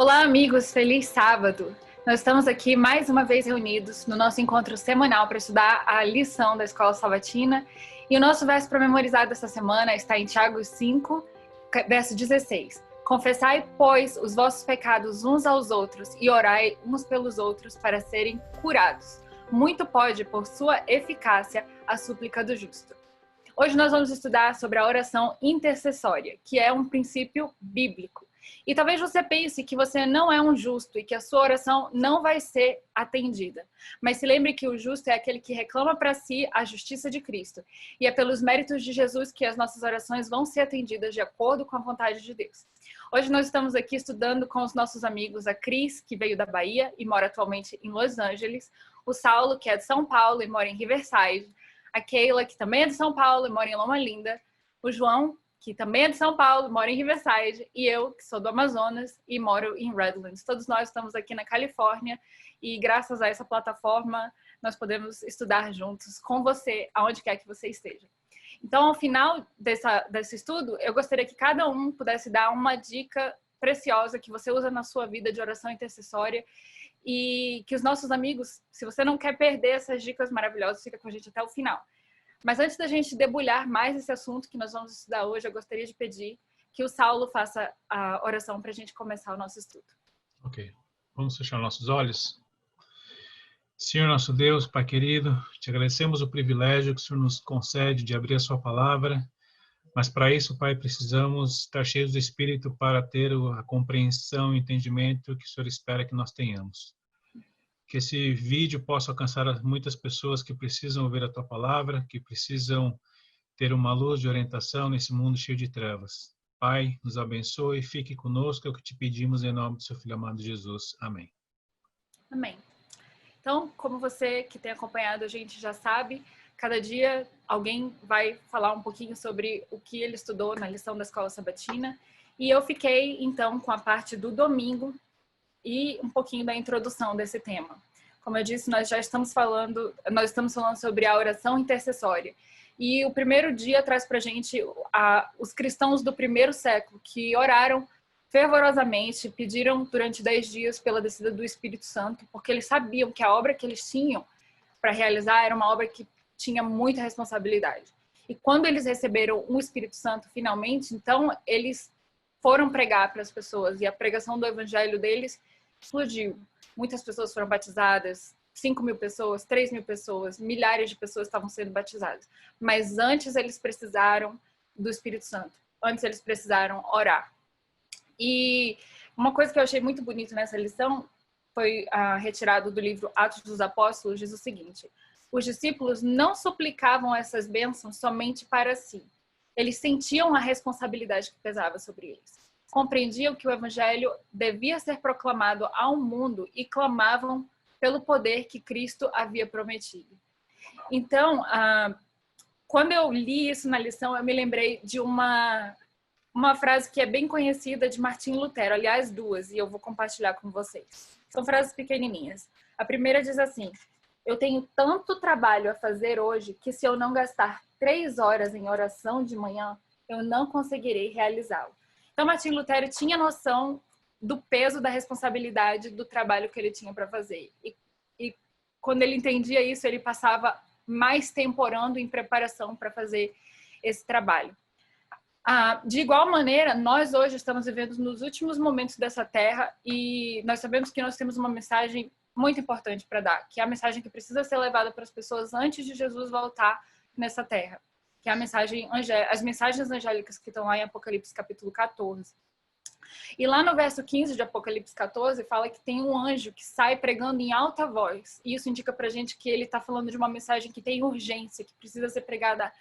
Olá, amigos! Feliz sábado! Nós estamos aqui mais uma vez reunidos no nosso encontro semanal para estudar a lição da Escola Sabatina. E o nosso verso para memorizar dessa semana está em Tiago 5, verso 16. Confessai, pois, os vossos pecados uns aos outros e orai uns pelos outros para serem curados. Muito pode, por sua eficácia, a súplica do justo. Hoje nós vamos estudar sobre a oração intercessória, que é um princípio bíblico. E talvez você pense que você não é um justo e que a sua oração não vai ser atendida. Mas se lembre que o justo é aquele que reclama para si a justiça de Cristo. E é pelos méritos de Jesus que as nossas orações vão ser atendidas de acordo com a vontade de Deus. Hoje nós estamos aqui estudando com os nossos amigos a Cris, que veio da Bahia e mora atualmente em Los Angeles, o Saulo, que é de São Paulo e mora em Riverside, a Keila, que também é de São Paulo e mora em Loma Linda, o João, que também é de São Paulo, mora em Riverside, e eu, que sou do Amazonas e moro em Redlands. Todos nós estamos aqui na Califórnia e graças a essa plataforma nós podemos estudar juntos com você, aonde quer que você esteja. Então, ao final desse estudo, eu gostaria que cada um pudesse dar uma dica preciosa que você usa na sua vida de oração intercessória e que os nossos amigos, se você não quer perder essas dicas maravilhosas, fica com a gente até o final. Mas antes da gente debulhar mais esse assunto que nós vamos estudar hoje, eu gostaria de pedir que o Saulo faça a oração para a gente começar o nosso estudo. Ok. Vamos fechar nossos olhos? Senhor nosso Deus, Pai querido, te agradecemos o privilégio que o Senhor nos concede de abrir a sua palavra, mas para isso, Pai, precisamos estar cheios do Espírito para ter a compreensão e entendimento que o Senhor espera que nós tenhamos. Que esse vídeo possa alcançar muitas pessoas que precisam ouvir a tua palavra, que precisam ter uma luz de orientação nesse mundo cheio de trevas. Pai, nos abençoe e fique conosco, é o que te pedimos em nome do seu Filho amado Jesus. Amém. Amém. Então, como você que tem acompanhado a gente já sabe, cada dia alguém vai falar um pouquinho sobre o que ele estudou na lição da Escola Sabatina. E eu fiquei, então, com a parte do domingo e um pouquinho da introdução desse tema. Como eu disse, nós estamos falando sobre a oração intercessória. E o primeiro dia traz para a gente os cristãos do primeiro século que oraram fervorosamente, pediram durante 10 dias pela descida do Espírito Santo, porque eles sabiam que a obra que eles tinham para realizar era uma obra que tinha muita responsabilidade. E quando eles receberam o Espírito Santo finalmente, então eles foram pregar para as pessoas e a pregação do evangelho deles explodiu. Muitas pessoas foram batizadas, 5.000 pessoas, 3.000 pessoas, milhares de pessoas estavam sendo batizadas. Mas antes eles precisaram do Espírito Santo. Antes eles precisaram orar. E uma coisa que eu achei muito bonito nessa lição foi retirado do livro Atos dos Apóstolos, diz o seguinte: os discípulos não suplicavam essas bênçãos somente para si. Eles sentiam a responsabilidade que pesava sobre eles. Compreendiam que o evangelho devia ser proclamado ao mundo e clamavam pelo poder que Cristo havia prometido. Então, quando eu li isso na lição, eu me lembrei de uma frase que é bem conhecida de Martinho Lutero, aliás, duas, e eu vou compartilhar com vocês. São frases pequenininhas. A primeira diz assim: eu tenho tanto trabalho a fazer hoje que se eu não gastar 3 horas em oração de manhã, eu não conseguirei realizá-lo. Então, Martinho Lutero tinha noção do peso da responsabilidade do trabalho que ele tinha para fazer. E quando ele entendia isso, ele passava mais tempo orando em preparação para fazer esse trabalho. De igual maneira, nós hoje estamos vivendo nos últimos momentos dessa terra e nós sabemos que nós temos uma mensagem muito importante para dar, que é a mensagem que precisa ser levada para as pessoas antes de Jesus voltar nessa terra, que é as mensagens angélicas que estão lá em Apocalipse capítulo 14. E lá no verso 15 de Apocalipse 14 fala que tem um anjo que sai pregando em alta voz, e isso indica pra gente que ele está falando de uma mensagem que tem urgência, que precisa ser pregada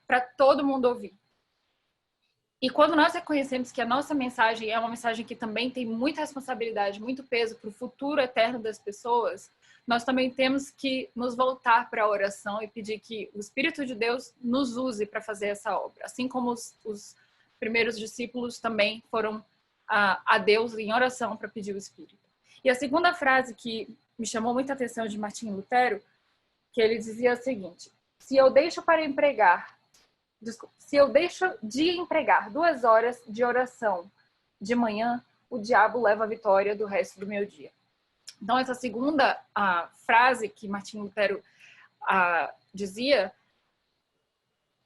para todo mundo ouvir. E quando nós reconhecemos que a nossa mensagem é uma mensagem que também tem muita responsabilidade, muito peso para o futuro eterno das pessoas, nós também temos que nos voltar para a oração e pedir que o Espírito de Deus nos use para fazer essa obra. Assim como os primeiros discípulos também foram a Deus em oração para pedir o Espírito. E a segunda frase que me chamou muita atenção de Martinho Lutero, que ele dizia o seguinte: se eu deixo de empregar 2 horas de oração de manhã, o diabo leva a vitória do resto do meu dia. Então, essa segunda frase que Martinho Lutero dizia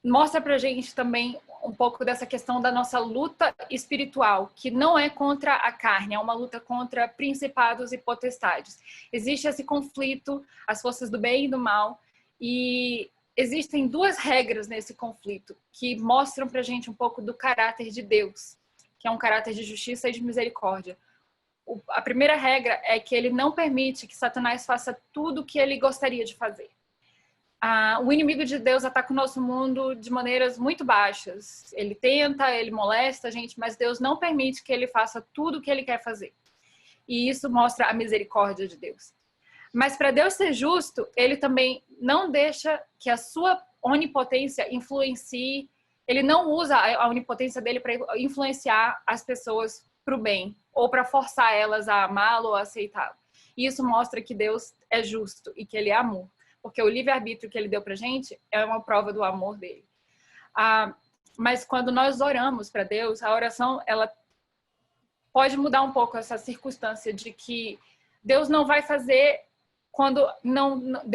mostra pra gente também um pouco dessa questão da nossa luta espiritual, que não é contra a carne, é uma luta contra principados e potestades. Existe esse conflito, as forças do bem e do mal, e existem duas regras nesse conflito que mostram pra gente um pouco do caráter de Deus, que é um caráter de justiça e de misericórdia. A primeira regra é que ele não permite que Satanás faça tudo o que ele gostaria de fazer. O inimigo de Deus ataca o nosso mundo de maneiras muito baixas. Ele tenta, ele molesta a gente, mas Deus não permite que ele faça tudo o que ele quer fazer. E isso mostra a misericórdia de Deus. Mas para Deus ser justo, ele também não deixa que a sua onipotência influencie, ele não usa a onipotência dele para influenciar as pessoas para o bem, ou para forçar elas a amá-lo ou a aceitá-lo. E isso mostra que Deus é justo e que ele é amor. Porque o livre-arbítrio que ele deu pra gente é uma prova do amor dele. Mas quando nós oramos para Deus, a oração, ela pode mudar um pouco essa circunstância de que Deus não vai fazer quando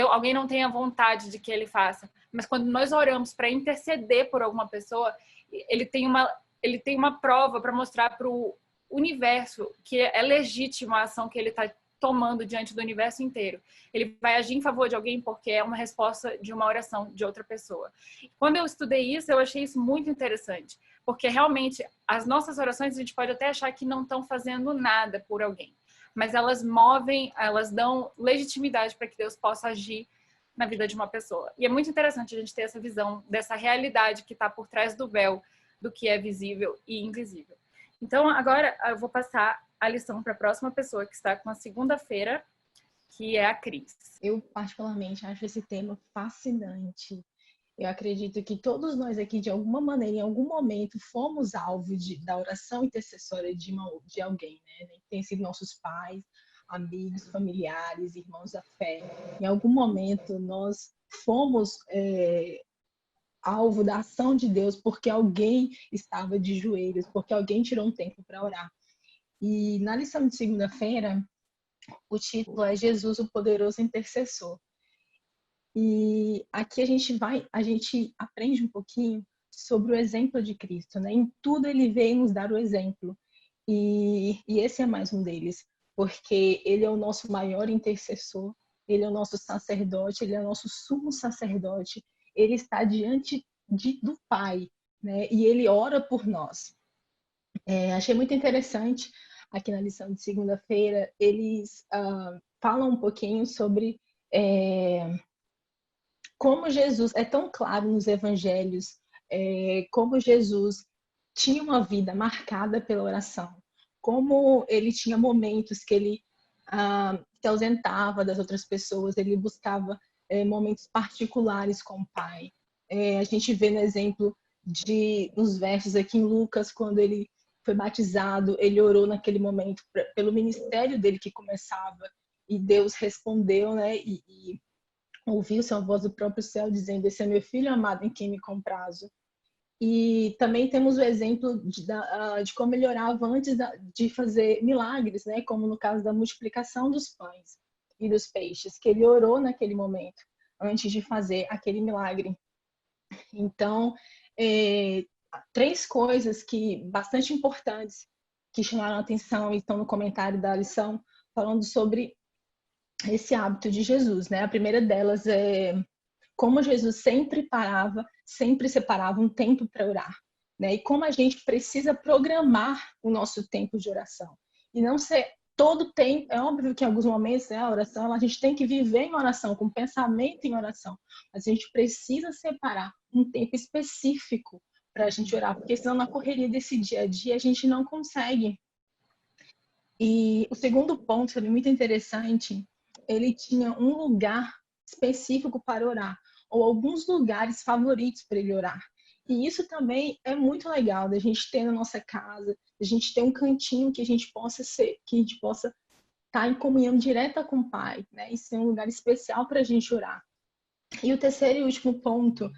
alguém não tenha vontade de que ele faça. Mas quando nós oramos para interceder por alguma pessoa, ele tem uma prova para mostrar para o universo que é legítima a ação que ele está tomando diante do universo inteiro. Ele vai agir em favor de alguém porque é uma resposta de uma oração de outra pessoa. Quando eu estudei isso, eu achei isso muito interessante, porque realmente as nossas orações a gente pode até achar que não estão fazendo nada por alguém, mas elas movem, elas dão legitimidade para que Deus possa agir na vida de uma pessoa. E é muito interessante a gente ter essa visão dessa realidade que está por trás do véu, do que é visível e invisível. Então, agora eu vou passar a lição para a próxima pessoa que está com a segunda-feira, que é a Cris. Eu, particularmente, acho esse tema fascinante. Eu acredito que todos nós aqui, de alguma maneira, em algum momento, fomos alvo da oração intercessória de alguém, né? Tem sido nossos pais, amigos, familiares, irmãos da fé. Em algum momento, nós fomos alvo da ação de Deus porque alguém estava de joelhos, porque alguém tirou um tempo para orar. E na lição de segunda-feira, o título é Jesus, o poderoso intercessor. E aqui a gente aprende um pouquinho sobre o exemplo de Cristo, né? Em tudo ele veio nos dar o exemplo. E esse é mais um deles, porque ele é o nosso maior intercessor, ele é o nosso sacerdote, ele é o nosso sumo sacerdote, ele está diante do Pai, né? E ele ora por nós. Achei muito interessante. Aqui na lição de segunda-feira, eles falam um pouquinho sobre como Jesus é tão claro nos evangelhos, como Jesus tinha uma vida marcada pela oração, como ele tinha momentos que ele se ausentava das outras pessoas, ele buscava momentos particulares com o Pai. A gente vê no exemplo nos versos aqui em Lucas, quando ele foi batizado, ele orou naquele momento pelo ministério dele que começava, e Deus respondeu, né, e ouviu-se a voz do próprio céu dizendo: esse é meu filho amado em quem me comprazo. E também temos o exemplo de como ele orava antes de fazer milagres, né, como no caso da multiplicação dos pães e dos peixes, que ele orou naquele momento, antes de fazer aquele milagre. Então, três coisas bastante importantes que chamaram a atenção e estão no comentário da lição, falando sobre esse hábito de Jesus, né? A primeira delas é como Jesus sempre separava um tempo para orar, né? E como a gente precisa programar o nosso tempo de oração. E não ser todo tempo, é óbvio que em alguns momentos, né, a oração, a gente tem que viver em oração, com pensamento em oração, mas a gente precisa separar um tempo específico para a gente orar, porque senão na correria desse dia a dia a gente não consegue. E o segundo ponto, também muito interessante, ele tinha um lugar específico para orar, ou alguns lugares favoritos para ele orar. E isso também é muito legal, da gente ter na nossa casa, a gente ter um cantinho que a gente possa estar em comunhão direta com o Pai, né? E ser um lugar especial para a gente orar. E o terceiro e último ponto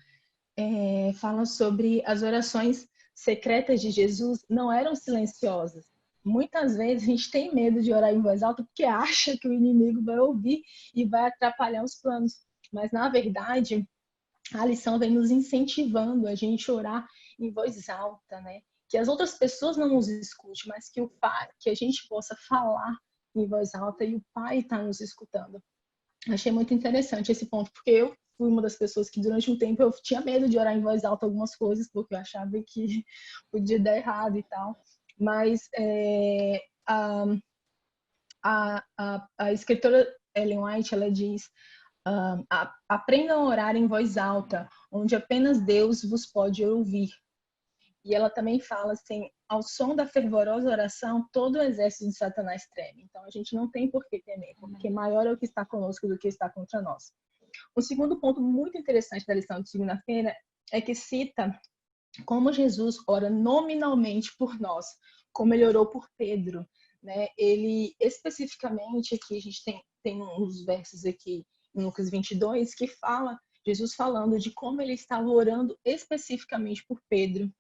fala sobre as orações secretas de Jesus não eram silenciosas, muitas vezes a gente tem medo de orar em voz alta porque acha que o inimigo vai ouvir e vai atrapalhar os planos. Mas, na verdade, a lição vem nos incentivando a gente orar em voz alta, né? Que as outras pessoas não nos escutem, mas que o Pai, que a gente possa falar em voz alta e o Pai está nos escutando. Achei muito interessante esse ponto, porque eu fui uma das pessoas que durante um tempo eu tinha medo de orar em voz alta algumas coisas, porque eu achava que podia dar errado e tal. Mas a escritora Ellen White, ela diz: aprendam a orar em voz alta, onde apenas Deus vos pode ouvir. E ela também fala assim: ao som da fervorosa oração, todo o exército de Satanás treme. Então a gente não tem por que temer, porque maior é o que está conosco do que está contra nós. O segundo ponto muito interessante da lição de segunda-feira é que cita como Jesus ora nominalmente por nós, como ele orou por Pedro, né? Ele especificamente aqui, a gente tem uns versos aqui em Lucas 22 que fala, Jesus falando de como ele estava orando especificamente por Pedro.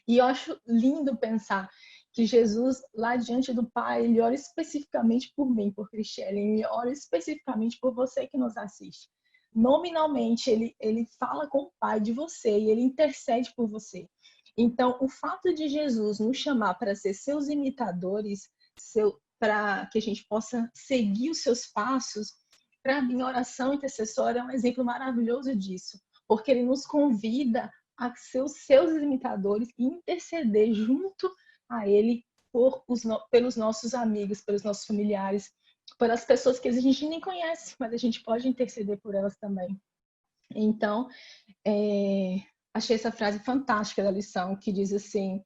E eu acho lindo pensar que Jesus, lá diante do Pai, ele ora especificamente por mim, por Cristiane, ele ora especificamente por você que nos assiste. Nominalmente, ele fala com o Pai de você e ele intercede por você. Então, o fato de Jesus nos chamar para ser seus imitadores, para que a gente possa seguir os seus passos, para mim, a oração intercessória é um exemplo maravilhoso disso, porque ele nos convida a ser os seus imitadores e interceder junto a ele pelos nossos amigos, pelos nossos familiares, pelas pessoas que a gente nem conhece, mas a gente pode interceder por elas também. Então, achei essa frase fantástica da lição, que diz assim: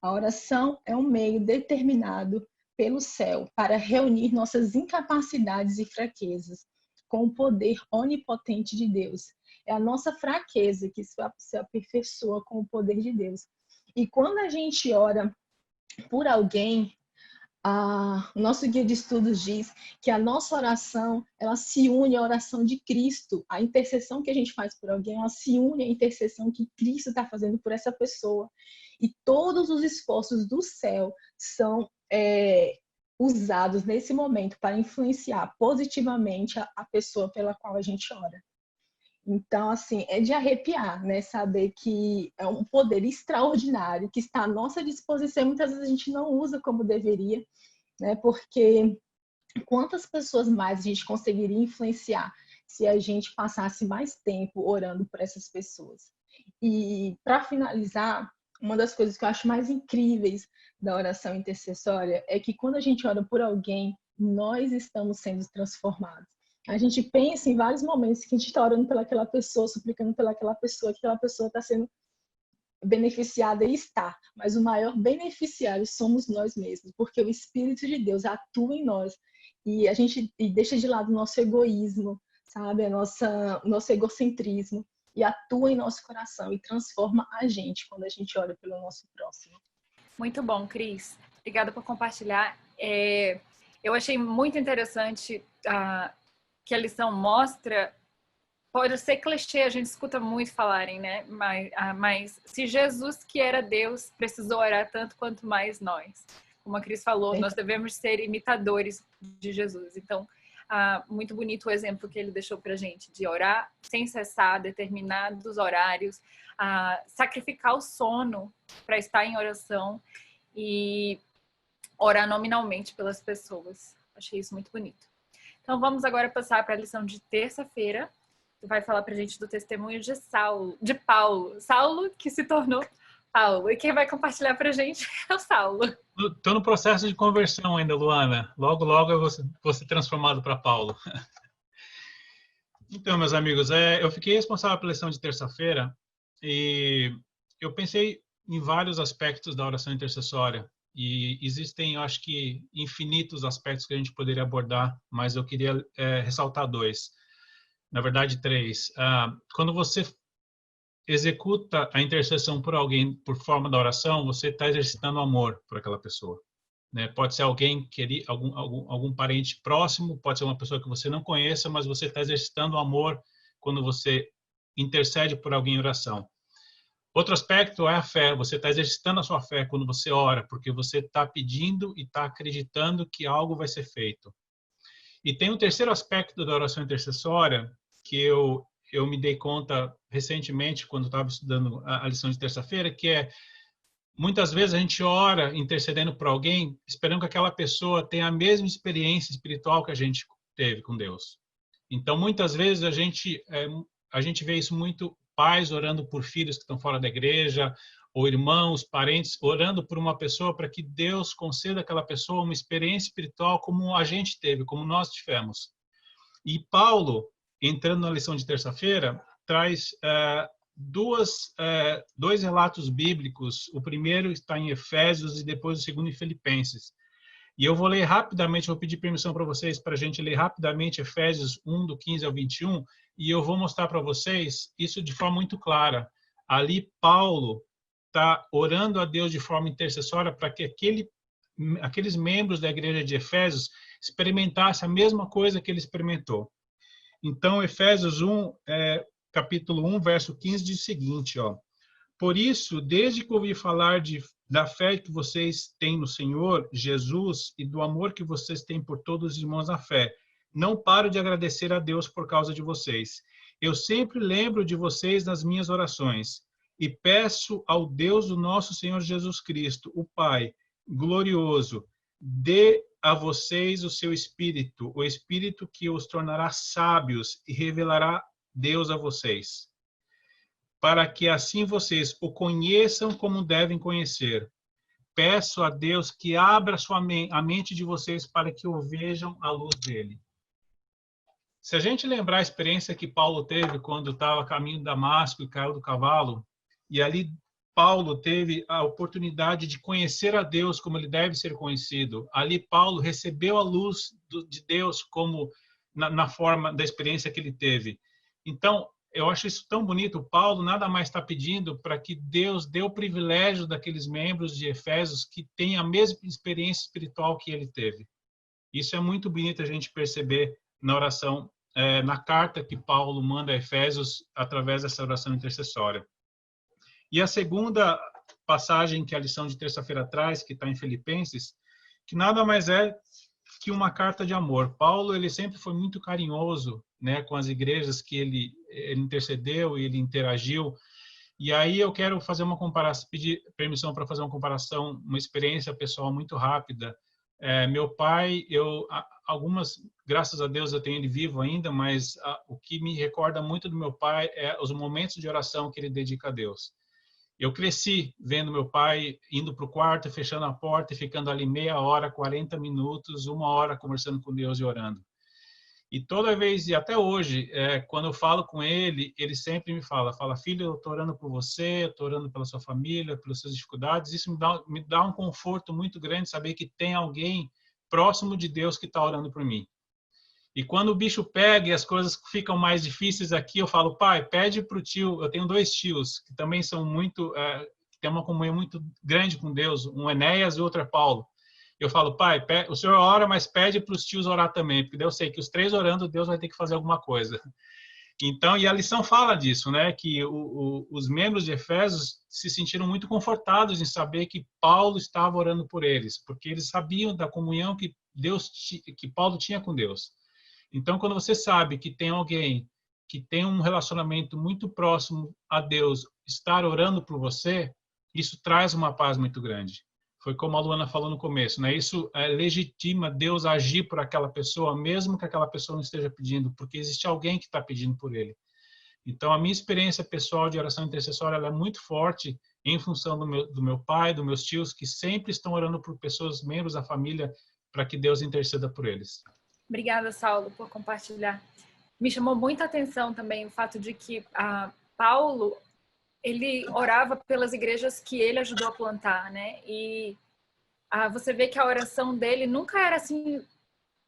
a oração é um meio determinado pelo céu para reunir nossas incapacidades e fraquezas com o poder onipotente de Deus. É a nossa fraqueza que se aperfeiçoa com o poder de Deus. E quando a gente ora por alguém, o nosso guia de estudos diz que a nossa oração, ela se une à oração de Cristo. A intercessão que a gente faz por alguém, ela se une à intercessão que Cristo está fazendo por essa pessoa. E todos os esforços do céu são usados nesse momento para influenciar positivamente a pessoa pela qual a gente ora. Então, assim, é de arrepiar, né? Saber que é um poder extraordinário que está à nossa disposição e muitas vezes a gente não usa como deveria, né? Porque quantas pessoas mais a gente conseguiria influenciar se a gente passasse mais tempo orando por essas pessoas? E, para finalizar, uma das coisas que eu acho mais incríveis da oração intercessória é que quando a gente ora por alguém, nós estamos sendo transformados. A gente pensa em vários momentos que a gente está orando pelaquela pessoa, suplicando pelaquela pessoa, que aquela pessoa está sendo beneficiada e está. Mas o maior beneficiário somos nós mesmos, porque o Espírito de Deus atua em nós e a gente deixa de lado o nosso egoísmo, sabe? O nosso egocentrismo e atua em nosso coração e transforma a gente quando a gente ora pelo nosso próximo. Muito bom, Cris. Obrigada por compartilhar. Eu achei muito interessante que a lição mostra, pode ser clichê, a gente escuta muito falarem, né? Mas se Jesus, que era Deus, precisou orar tanto quanto mais nós. Como a Cris falou, nós devemos ser imitadores de Jesus. Então, muito bonito o exemplo que ele deixou pra gente, de orar sem cessar, determinados horários, sacrificar o sono para estar em oração e orar nominalmente pelas pessoas. Achei isso muito bonito. Então, vamos agora passar para a lição de terça-feira, que vai falar para a gente do testemunho de Paulo. Saulo, que se tornou Paulo. E quem vai compartilhar para a gente é o Saulo. Estou no processo de conversão ainda, Luana. Logo, logo eu vou ser transformado para Paulo. Então, meus amigos, eu fiquei responsável pela lição de terça-feira e eu pensei em vários aspectos da oração intercessória. E existem, eu acho que, infinitos aspectos que a gente poderia abordar, mas eu queria ressaltar 2. Na verdade, 3. Quando você executa a intercessão por alguém por forma da oração, você está exercitando amor por aquela pessoa. Né? Pode ser alguém querido, algum parente próximo, pode ser uma pessoa que você não conheça, mas você está exercitando amor quando você intercede por alguém em oração. Outro aspecto é a fé. Você está exercitando a sua fé quando você ora, porque você está pedindo e está acreditando que algo vai ser feito. E tem um terceiro aspecto da oração intercessória que eu me dei conta recentemente quando estava estudando a lição de terça-feira, que é muitas vezes a gente ora intercedendo por alguém, esperando que aquela pessoa tenha a mesma experiência espiritual que a gente teve com Deus. Então, muitas vezes a gente vê isso muito, pais orando por filhos que estão fora da igreja, ou irmãos, parentes, orando por uma pessoa para que Deus conceda àquela pessoa uma experiência espiritual como a gente teve, como nós tivemos. E Paulo, entrando na lição de terça-feira, traz dois relatos bíblicos. O primeiro está em Efésios e depois o segundo em Filipenses. E eu vou ler rapidamente, vou pedir permissão para vocês para a gente ler rapidamente Efésios 1, do 15 ao 21, e eu vou mostrar para vocês isso de forma muito clara. Ali, Paulo está orando a Deus de forma intercessória para que aqueles membros da igreja de Efésios experimentassem a mesma coisa que ele experimentou. Então, Efésios 1, capítulo 1, verso 15, diz o seguinte, ó: por isso, desde que ouvi falar da fé que vocês têm no Senhor Jesus e do amor que vocês têm por todos os irmãos na fé, não paro de agradecer a Deus por causa de vocês. Eu sempre lembro de vocês nas minhas orações e peço ao Deus do nosso Senhor Jesus Cristo, o Pai glorioso, dê a vocês o seu Espírito, o Espírito que os tornará sábios e revelará Deus a vocês, para que assim vocês o conheçam como devem conhecer. Peço a Deus que abra a mente de vocês para que o vejam à luz dele. Se a gente lembrar a experiência que Paulo teve quando estava a caminho de Damasco e caiu do cavalo, e ali Paulo teve a oportunidade de conhecer a Deus como ele deve ser conhecido. Ali Paulo recebeu a luz de Deus como na forma da experiência que ele teve. Então, eu acho isso tão bonito. Paulo nada mais está pedindo para que Deus dê o privilégio daqueles membros de Efésios que têm a mesma experiência espiritual que ele teve. Isso é muito bonito a gente perceber na oração, na carta que Paulo manda a Efésios através dessa oração intercessória. E a segunda passagem que a lição de terça-feira traz, que está em Filipenses, que nada mais é que uma carta de amor. Paulo, ele sempre foi muito carinhoso, né, com as igrejas que ele intercedeu e ele interagiu. E aí eu quero fazer uma comparação, pedir permissão para fazer uma comparação, uma experiência pessoal muito rápida. Meu pai, graças a Deus eu tenho ele vivo ainda, mas o que me recorda muito do meu pai é os momentos de oração que ele dedica a Deus. Eu cresci vendo meu pai indo para o quarto, fechando a porta e ficando ali meia hora, 40 minutos, 1 hora conversando com Deus e orando. E toda vez, e até hoje, quando eu falo com ele, ele sempre me fala, filho, eu estou orando por você, eu estou orando pela sua família, pelas suas dificuldades. Isso me dá um conforto muito grande saber que tem alguém próximo de Deus que está orando por mim. E quando o bicho pega e as coisas ficam mais difíceis aqui, eu falo, pai, pede para o tio, eu tenho 2 tios, que também são muito, que têm uma comunhão muito grande com Deus, um é Enéas e o outro é Paulo. Eu falo, pai, o senhor ora, mas pede para os tios orar também, porque eu sei que os 3 orando, Deus vai ter que fazer alguma coisa. Então, e a lição fala disso, né? Que os membros de Efésios se sentiram muito confortados em saber que Paulo estava orando por eles, porque eles sabiam da comunhão que Paulo tinha com Deus. Então, quando você sabe que tem alguém que tem um relacionamento muito próximo a Deus, estar orando por você, isso traz uma paz muito grande. Foi como a Luana falou no começo, né? Isso legitima Deus agir por aquela pessoa, mesmo que aquela pessoa não esteja pedindo, porque existe alguém que está pedindo por ele. Então, a minha experiência pessoal de oração intercessória ela é muito forte em função do meu pai, dos meus tios, que sempre estão orando por pessoas, membros da família, para que Deus interceda por eles. Obrigada, Saulo, por compartilhar. Me chamou muita atenção também o fato de que Paulo, ele orava pelas igrejas que ele ajudou a plantar, né? E você vê que a oração dele nunca era assim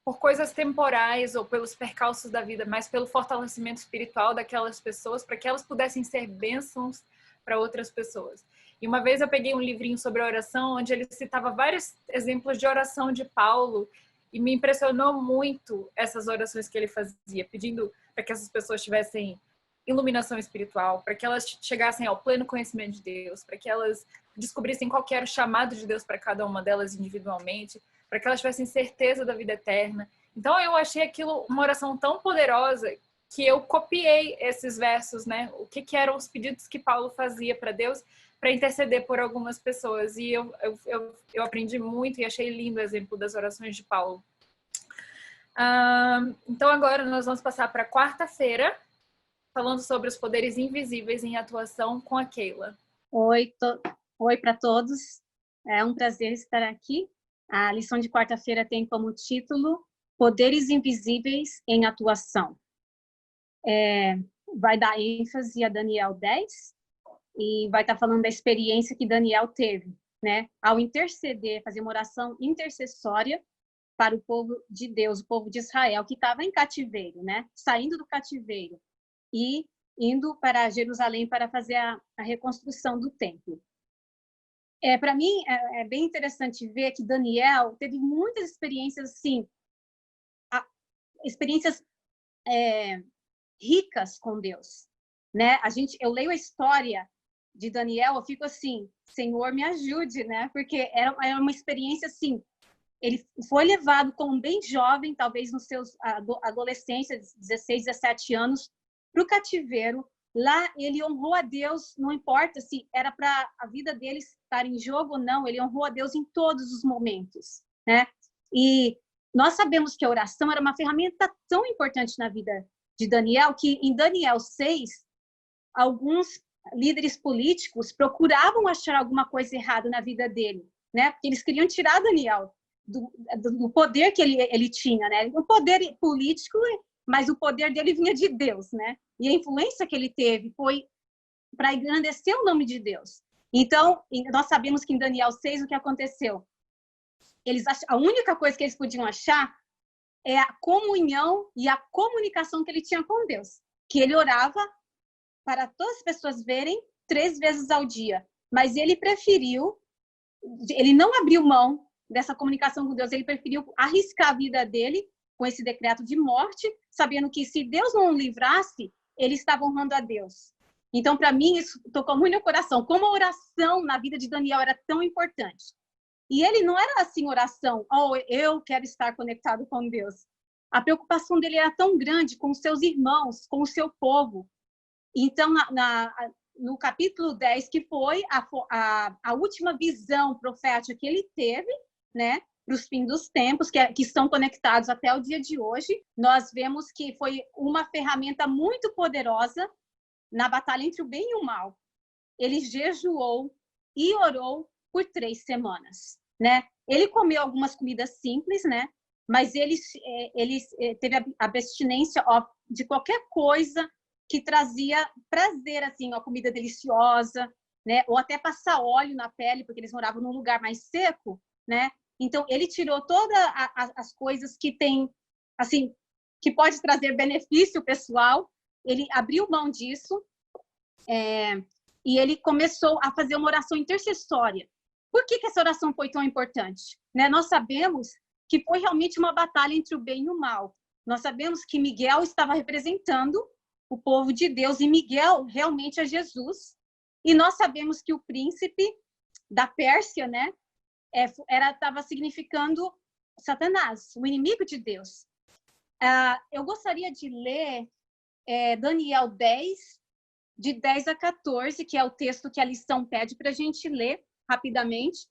por coisas temporais ou pelos percalços da vida, mas pelo fortalecimento espiritual daquelas pessoas, para que elas pudessem ser bênçãos para outras pessoas. E uma vez eu peguei um livrinho sobre a oração, onde ele citava vários exemplos de oração de Paulo, e me impressionou muito essas orações que ele fazia, pedindo para que essas pessoas tivessem iluminação espiritual, para que elas chegassem ao pleno conhecimento de Deus, para que elas descobrissem qual que era o chamado de Deus para cada uma delas individualmente, para que elas tivessem certeza da vida eterna. Então eu achei aquilo uma oração tão poderosa que eu copiei esses versos, né? O que eram os pedidos que Paulo fazia para Deus para interceder por algumas pessoas. E eu aprendi muito e achei lindo o exemplo das orações de Paulo. Então agora nós vamos passar para quarta-feira, falando sobre os poderes invisíveis em atuação com a Keila. Oi para todos. É um prazer estar aqui. A lição de quarta-feira tem como título Poderes Invisíveis em Atuação. Vai dar ênfase a Daniel 10 e vai estar falando da experiência que Daniel teve, né? Ao interceder, fazer uma oração intercessória para o povo de Deus, o povo de Israel, que estava em cativeiro, né? Saindo do cativeiro e indo para Jerusalém para fazer a reconstrução do templo. Para mim, é bem interessante ver que Daniel teve muitas experiências, assim, experiências ricas com Deus, né? Eu leio a história de Daniel, eu fico assim, Senhor, me ajude, né? Porque era uma experiência, assim, ele foi levado como bem jovem, talvez nos seus adolescência, 16, 17 anos, para o cativeiro. Lá ele honrou a Deus, não importa se era para a vida dele estar em jogo ou não, ele honrou a Deus em todos os momentos, né? E nós sabemos que a oração era uma ferramenta tão importante na vida de Daniel, que em Daniel 6, alguns líderes políticos procuravam achar alguma coisa errada na vida dele, né? Porque eles queriam tirar Daniel do poder que ele tinha, né? O poder político, mas o poder dele vinha de Deus, né? E a influência que ele teve foi para engrandecer o nome de Deus. Então, nós sabemos que em Daniel 6 o que aconteceu? A única coisa que eles podiam achar é a comunhão e a comunicação que ele tinha com Deus. Que ele orava para todas as pessoas verem 3 vezes ao dia. Mas ele não abriu mão dessa comunicação com Deus, ele preferiu arriscar a vida dele com esse decreto de morte, sabendo que se Deus não o livrasse, ele estava honrando a Deus. Então, para mim, isso tocou muito no coração. Como a oração na vida de Daniel era tão importante. E ele não era assim, oração, eu quero estar conectado com Deus. A preocupação dele era tão grande com os seus irmãos, com o seu povo. Então, no capítulo 10, que foi a última visão profética que ele teve, né, para os fins dos tempos, que estão conectados até o dia de hoje, nós vemos que foi uma ferramenta muito poderosa na batalha entre o bem e o mal. Ele jejuou e orou por 3 semanas, né? Ele comeu algumas comidas simples, né? Mas ele teve a abstinência de qualquer coisa que trazia prazer, assim, uma comida deliciosa, né? Ou até passar óleo na pele, porque eles moravam num lugar mais seco, né? Então, ele tirou todas as coisas que tem, assim, que pode trazer benefício pessoal. Ele abriu mão disso e ele começou a fazer uma oração intercessória. Por que essa oração foi tão importante? Né? Nós sabemos que foi realmente uma batalha entre o bem e o mal. Nós sabemos que Miguel estava representando o povo de Deus e Miguel realmente é Jesus. E nós sabemos que o príncipe da Pérsia, né, estava significando Satanás, o inimigo de Deus. Eu gostaria de ler Daniel 10, de 10 a 14, que é o texto que a lição pede para a gente ler rapidamente,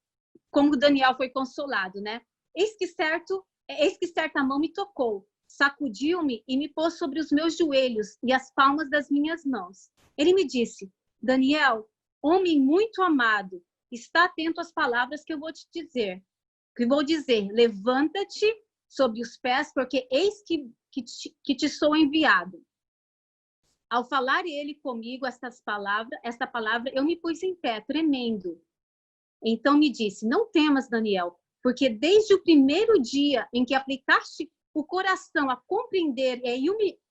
como Daniel foi consolado, né? Eis que certa mão me tocou, sacudiu-me e me pôs sobre os meus joelhos e as palmas das minhas mãos. Ele me disse, Daniel, homem muito amado, está atento às palavras que eu vou te dizer. Levanta-te sobre os pés, porque eis que te sou enviado. Ao falar ele comigo esta palavra, eu me pus em pé, tremendo. Então me disse, não temas, Daniel, porque desde o primeiro dia em que aplicaste o coração a compreender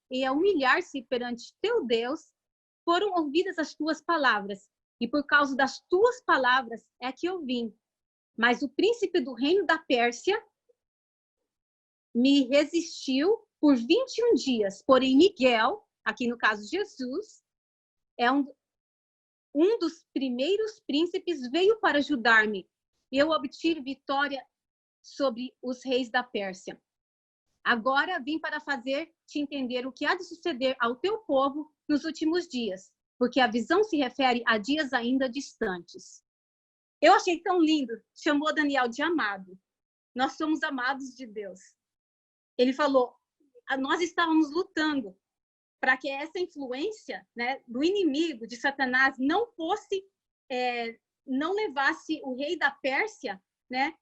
e a humilhar-se perante teu Deus, foram ouvidas as tuas palavras. E por causa das tuas palavras é que eu vim. Mas o príncipe do reino da Pérsia me resistiu por 21 dias. Porém, Miguel, aqui no caso Jesus, é um dos primeiros príncipes, veio para ajudar-me. E eu obtive vitória sobre os reis da Pérsia. Agora vim para fazer-te entender o que há de suceder ao teu povo nos últimos dias, porque a visão se refere a dias ainda distantes. Eu achei tão lindo, chamou Daniel de amado. Nós somos amados de Deus. Ele falou, nós estávamos lutando para que essa influência, né, do inimigo, de Satanás, não fosse, não levasse o rei da Pérsia, né,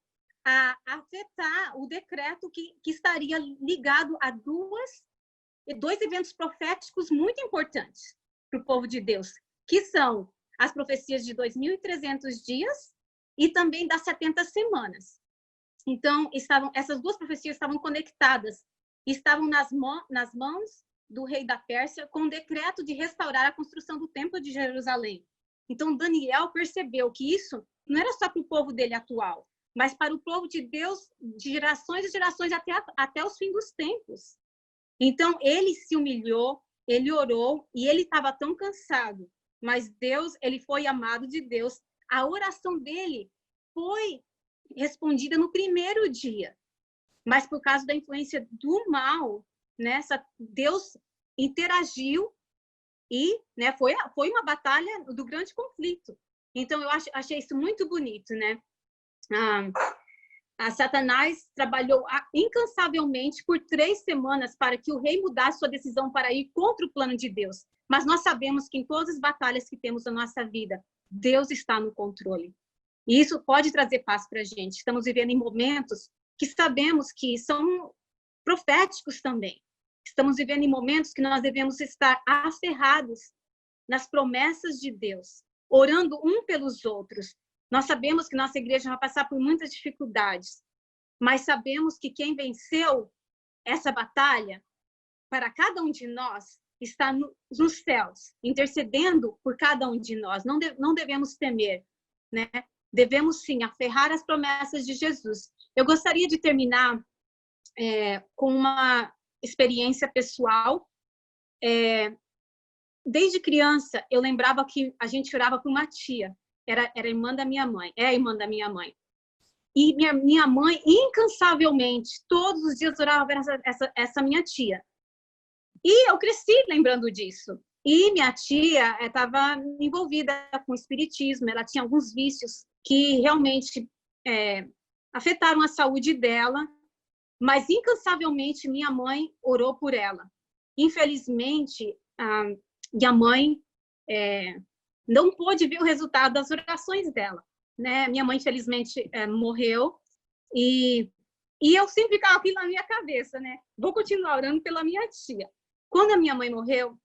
a afetar o decreto que estaria ligado a dois eventos proféticos muito importantes para o povo de Deus, que são as profecias de 2.300 dias e também das 70 semanas. Então, essas duas profecias estavam conectadas, estavam nas mãos do rei da Pérsia com o decreto de restaurar a construção do templo de Jerusalém. Então, Daniel percebeu que isso não era só para o povo dele atual, mas para o povo de Deus de gerações e gerações até os fins dos tempos. Então, ele se humilhou, ele orou e ele estava tão cansado, mas Deus, ele foi amado de Deus. A oração dele foi respondida no primeiro dia, mas por causa da influência do mal, Deus interagiu e, né, foi uma batalha do grande conflito. Então, eu achei isso muito bonito, né? A Satanás trabalhou incansavelmente por 3 semanas para que o rei mudasse sua decisão para ir contra o plano de Deus. Mas nós sabemos que em todas as batalhas que temos na nossa vida, Deus está no controle. E isso pode trazer paz para a gente. Estamos vivendo em momentos que sabemos que são proféticos também. Estamos vivendo em momentos que nós devemos estar aferrados nas promessas de Deus, orando um pelos outros. Nós sabemos que nossa igreja vai passar por muitas dificuldades, mas sabemos que quem venceu essa batalha, para cada um de nós, está nos céus, intercedendo por cada um de nós. Não devemos temer, né? Devemos, sim, aferrar as promessas de Jesus. Eu gostaria de terminar com uma experiência pessoal. Desde criança, eu lembrava que a gente orava por uma tia. Era irmã da minha mãe, é a irmã da minha mãe. E minha mãe, incansavelmente, todos os dias orava por essa minha tia. E eu cresci lembrando disso. E minha tia estava envolvida com o espiritismo, ela tinha alguns vícios que realmente afetaram a saúde dela, mas incansavelmente minha mãe orou por ela. Infelizmente, minha mãe não pôde ver o resultado das orações dela, né? Minha mãe, infelizmente, morreu e eu sempre ficava aqui na minha cabeça, né? Vou continuar orando pela minha tia. Quando a minha mãe morreu,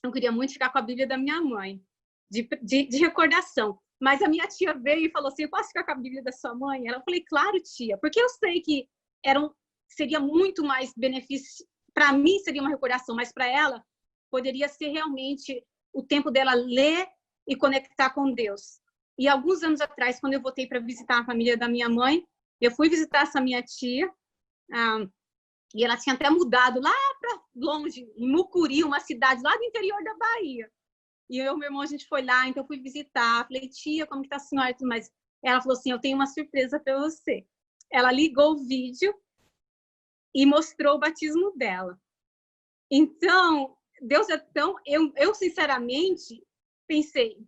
eu queria muito ficar com a Bíblia da minha mãe, de recordação. Mas a minha tia veio e falou assim, eu posso ficar com a Bíblia da sua mãe? Eu falei, claro, tia, porque eu sei que seria muito mais benefício. Para mim seria uma recordação, mas para ela poderia ser realmente o tempo dela ler e conectar com Deus. E alguns anos atrás, quando eu voltei para visitar a família da minha mãe, eu fui visitar essa minha tia, e ela tinha até mudado lá para longe, em Mucuri, uma cidade lá do interior da Bahia. E eu e meu irmão, a gente foi lá, então eu fui visitar. Falei, tia, como que tá a senhora? Mas ela falou assim, eu tenho uma surpresa para você. Ela ligou o vídeo e mostrou o batismo dela. Então, Deus é tão... Eu sinceramente, pensei,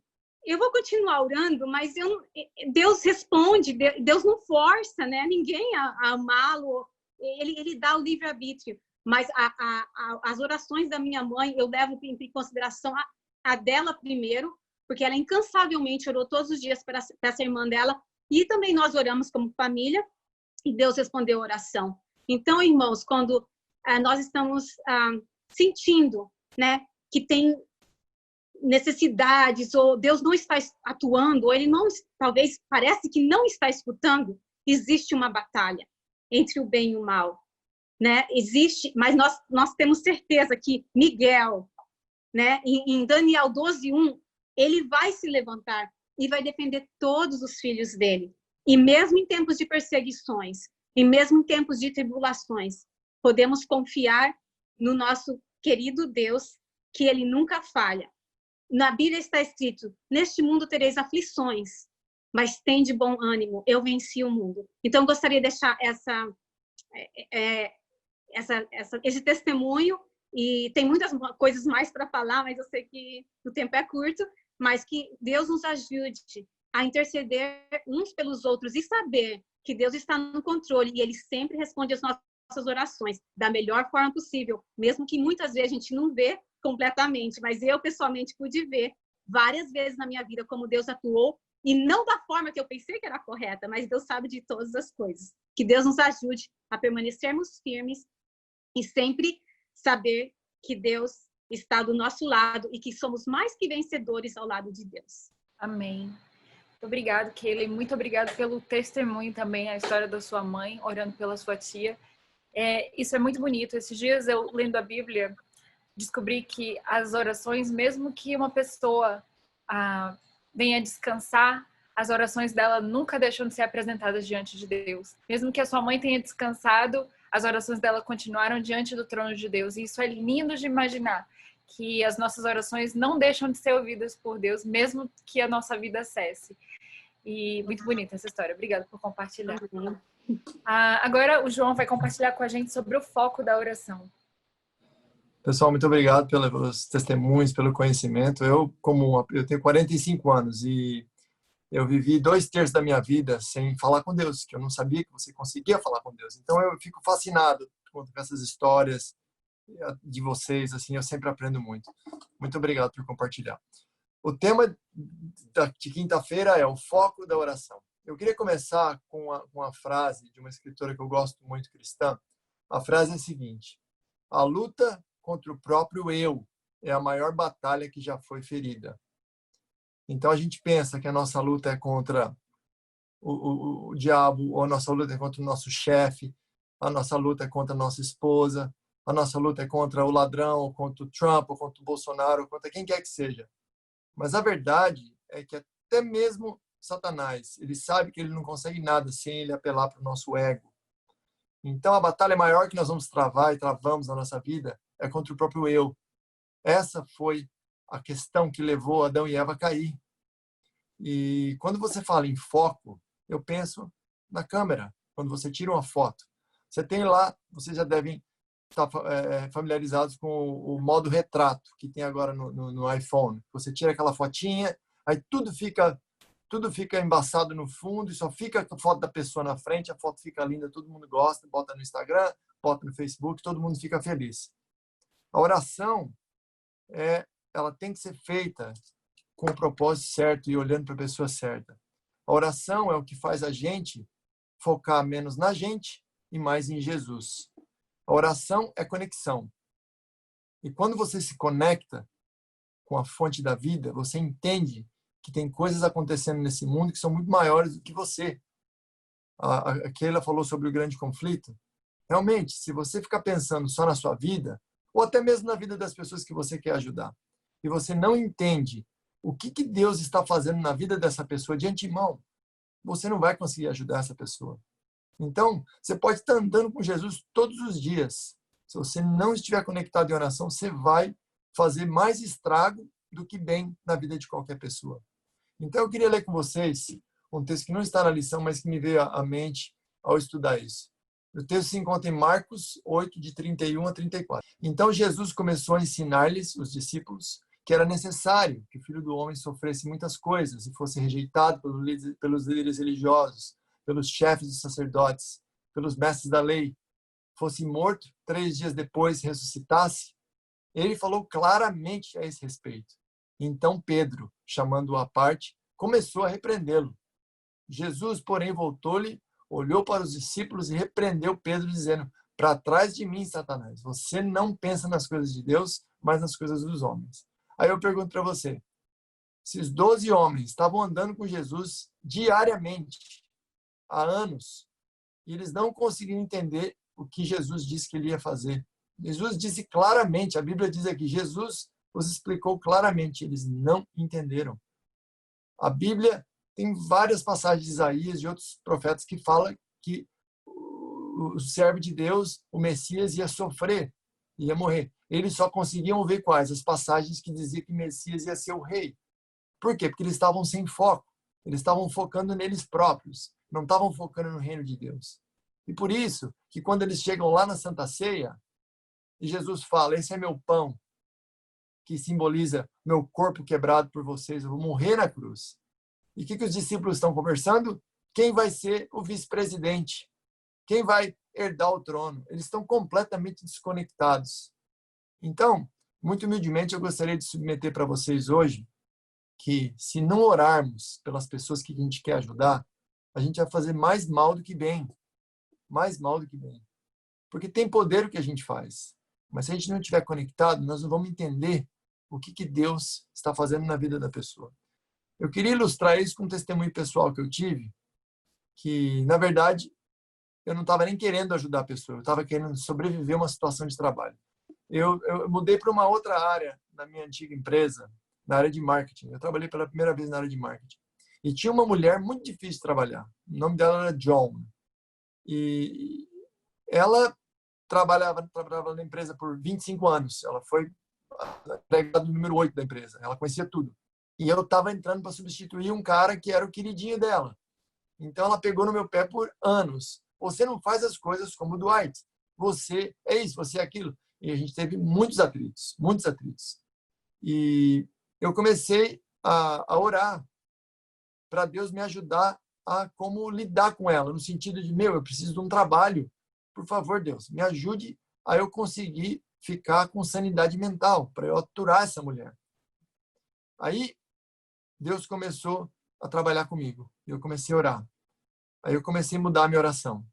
eu vou continuar orando, mas Deus responde, Deus não força, né? Ninguém a amá-lo, ele dá o livre-arbítrio. Mas as orações da minha mãe, eu levo em consideração a dela primeiro, porque ela incansavelmente orou todos os dias para essa irmã dela, e também nós oramos como família, e Deus respondeu a oração. Então, irmãos, quando nós estamos sentindo, né, que tem necessidades, ou Deus não está atuando, ou Ele não, talvez parece que não está escutando, existe uma batalha entre o bem e o mal, né? Existe, mas nós temos certeza que Miguel, né, em Daniel 12:1, ele vai se levantar e vai defender todos os filhos dele. E mesmo em tempos de perseguições, e mesmo em tempos de tribulações, podemos confiar no nosso querido Deus, que ele nunca falha. Na Bíblia está escrito: neste mundo tereis aflições, mas tem de bom ânimo, eu venci o mundo. Então, eu gostaria de deixar esse testemunho, e tem muitas coisas mais para falar, mas eu sei que o tempo é curto, mas que Deus nos ajude a interceder uns pelos outros e saber que Deus está no controle e Ele sempre responde as nossas orações da melhor forma possível, mesmo que muitas vezes a gente não vê completamente, mas eu pessoalmente pude ver várias vezes na minha vida como Deus atuou, e não da forma que eu pensei que era correta, mas Deus sabe de todas as coisas. Que Deus nos ajude a permanecermos firmes e sempre saber que Deus está do nosso lado e que somos mais que vencedores ao lado de Deus. Amém. Muito obrigada, Keila, e muito obrigada pelo testemunho também, a história da sua mãe, orando pela sua tia. Isso é muito bonito. Esses dias eu, lendo a Bíblia, descobri que as orações, mesmo que uma pessoa venha descansar, as orações dela nunca deixam de ser apresentadas diante de Deus. Mesmo que a sua mãe tenha descansado, as orações dela continuaram diante do trono de Deus. E isso é lindo de imaginar, que as nossas orações não deixam de ser ouvidas por Deus, mesmo que a nossa vida cesse. E muito bonita essa história. Obrigada por compartilhar. Agora o João vai compartilhar com a gente sobre o foco da oração. Pessoal, muito obrigado pelos testemunhos, pelo conhecimento. Eu tenho 45 anos e eu vivi 2/3 da minha vida sem falar com Deus, que eu não sabia que você conseguia falar com Deus. Então eu fico fascinado com essas histórias de vocês, assim, eu sempre aprendo muito. Muito obrigado por compartilhar. O tema de quinta-feira é o foco da oração. Eu queria começar com uma frase de uma escritora que eu gosto muito, cristã. A frase é a seguinte: a luta contra o próprio eu é a maior batalha que já foi ferida. Então a gente pensa que a nossa luta é contra o diabo, ou a nossa luta é contra o nosso chefe, a nossa luta é contra a nossa esposa, a nossa luta é contra o ladrão, ou contra o Trump, ou contra o Bolsonaro, ou contra quem quer que seja. Mas a verdade é que até mesmo Satanás, ele sabe que ele não consegue nada sem ele apelar para o nosso ego. Então a batalha maior que nós vamos travar e travamos na nossa vida é contra o próprio eu. Essa foi a questão que levou Adão e Eva a cair. E quando você fala em foco, eu penso na câmera. Quando você tira uma foto, você tem lá, vocês já devem estar familiarizados com o modo retrato que tem agora no iPhone. Você tira aquela fotinha, aí tudo fica embaçado no fundo e só fica a foto da pessoa na frente, a foto fica linda, todo mundo gosta, bota no Instagram, bota no Facebook, todo mundo fica feliz. A oração ela tem que ser feita com o propósito certo e olhando para a pessoa certa. A oração é o que faz a gente focar menos na gente e mais em Jesus. A oração é conexão. E quando você se conecta com a fonte da vida, você entende que tem coisas acontecendo nesse mundo que são muito maiores do que você. A Keila falou sobre o grande conflito. Realmente, se você ficar pensando só na sua vida, ou até mesmo na vida das pessoas que você quer ajudar, e você não entende o que Deus está fazendo na vida dessa pessoa de antemão, você não vai conseguir ajudar essa pessoa. Então, você pode estar andando com Jesus todos os dias. Se você não estiver conectado em oração, você vai fazer mais estrago do que bem na vida de qualquer pessoa. Então, eu queria ler com vocês um texto que não está na lição, mas que me veio à mente ao estudar isso. O texto se encontra em Marcos 8, de 31 a 34. Então, Jesus começou a ensinar-lhes, os discípulos, que era necessário que o Filho do Homem sofresse muitas coisas e fosse rejeitado pelos líderes religiosos, pelos chefes dos sacerdotes, pelos mestres da lei, fosse morto, 3 dias depois ressuscitasse. Ele falou claramente a esse respeito. Então Pedro, chamando-o à parte, começou a repreendê-lo. Jesus, porém, voltou-lhe, olhou para os discípulos e repreendeu Pedro, dizendo: para trás de mim, Satanás, você não pensa nas coisas de Deus, mas nas coisas dos homens. Aí eu pergunto para você, se os 12 homens estavam andando com Jesus diariamente, há anos, e eles não conseguiam entender o que Jesus disse que ele ia fazer. Jesus disse claramente, a Bíblia diz aqui, Jesus os explicou claramente, eles não entenderam. A Bíblia tem várias passagens de Isaías e outros profetas que falam que o servo de Deus, o Messias, ia sofrer, ia morrer. eles só conseguiam ver quais? As passagens que diziam que Messias ia ser o rei. Por quê? Porque eles estavam sem foco. Eles estavam focando neles próprios. Não estavam focando no reino de Deus. E por isso que quando eles chegam lá na Santa Ceia, e Jesus fala, esse é meu pão, que simboliza meu corpo quebrado por vocês, eu vou morrer na cruz. E o que os discípulos estão conversando? Quem vai ser o vice-presidente? Quem vai herdar o trono? Eles estão completamente desconectados. Então, muito humildemente, eu gostaria de submeter para vocês hoje que, se não orarmos pelas pessoas que a gente quer ajudar, a gente vai fazer mais mal do que bem. Mais mal do que bem. Porque tem poder o que a gente faz. Mas se a gente não estiver conectado, nós não vamos entender o que Deus está fazendo na vida da pessoa. Eu queria ilustrar isso com um testemunho pessoal que eu tive, que, na verdade, eu não estava nem querendo ajudar a pessoa, eu estava querendo sobreviver a uma situação de trabalho. Eu mudei para uma outra área na minha antiga empresa, na área de marketing. Eu trabalhei pela primeira vez na área de marketing. E tinha uma mulher muito difícil de trabalhar. O nome dela era John. E ela trabalhava na empresa por 25 anos. Ela foi empregada número 8 da empresa. Ela conhecia tudo. E eu estava entrando para substituir um cara que era o queridinho dela. Então ela pegou no meu pé por anos. Você não faz as coisas como o Dwight. Você é isso, você é aquilo. E a gente teve muitos atritos, muitos atritos. E eu comecei a orar para Deus me ajudar a como lidar com ela, no sentido de, eu preciso de um trabalho. Por favor, Deus, me ajude a eu conseguir ficar com sanidade mental, para eu aturar essa mulher. Aí, Deus começou a trabalhar comigo. Eu comecei a orar. Aí eu comecei a mudar a minha oração.